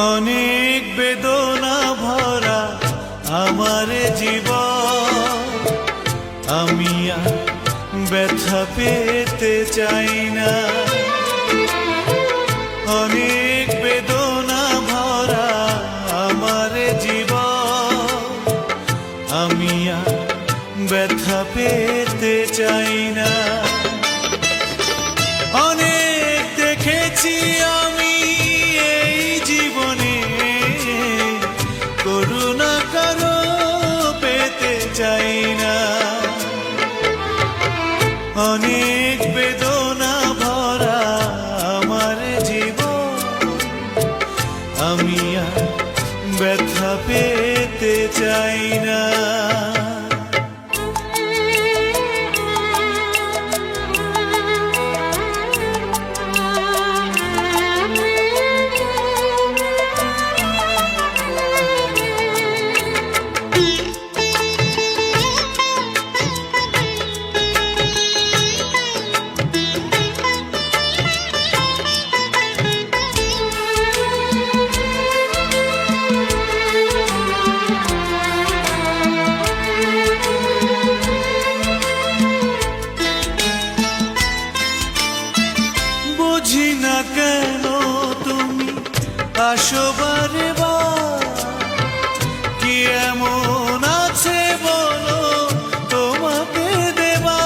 অনেক বেদনা ভরা আমার জীবন, আমি আর ব্যথা পেতে চাই না। অনেক বেদনা ভরা আমার জীবন, আমি আর ব্যথা পেতে চাই না। অনেক দেখেছি আমি এই জীবনে, করুণা কারো পেতে চাই না। অনেক বেদনা ভরা আমার জীবন, আমি আর ব্যথা পেতে চাই না। বুঝি না কেন তুমি আসো বারে বার, কি এমন আছে বলো তোমাকে দেবা।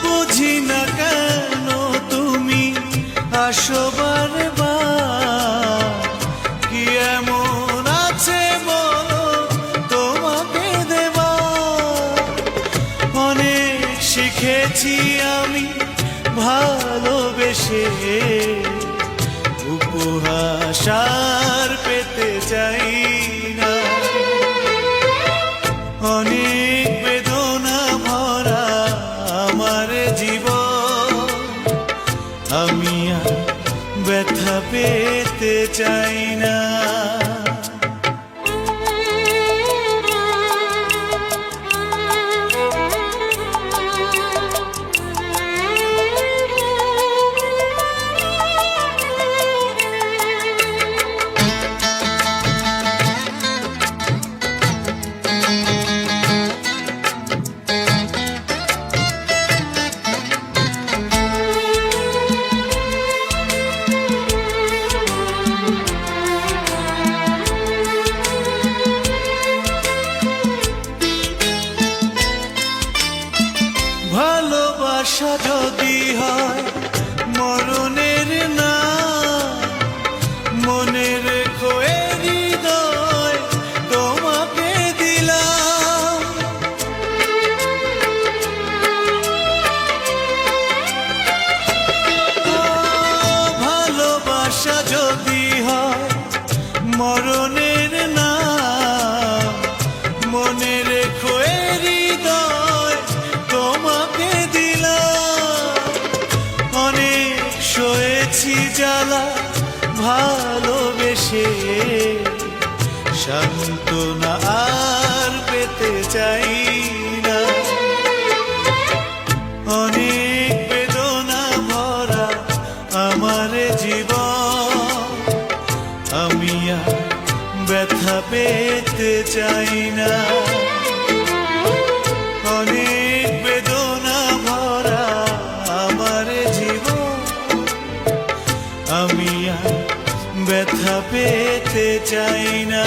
বুঝি না কেন তুমি আসো বারে বার, কি এমন আছে বলো তোমাকে দেবা। অনেক শিখেছি আমি ভালোবেসে, উপহাস আর পেতে চাই না। অনেক বেদনা ভরা আমার জীবন, আমি আর ব্যথা পেতে চাই না। ভালোবাসা যদি হয় মরণের না, মনে রেখো এ হৃদয় তোমাকে দিলাম। ভালোবাসা যদি হয় মরণের না, মনে রেখো এ হৃদয় তোমাকে দিলাম। অনেক সয়েছি জ্বালা ভালোবেসে, সান্ত্বনা আর পেতে চাই না। অনেক বেদনা ভরা আমার জীবন, আমি আর ব্যথা পেতে চাই না। অনেক বেদনা ভরা আমার জীবন, আমি আর ব্যথা পেতে চাই না।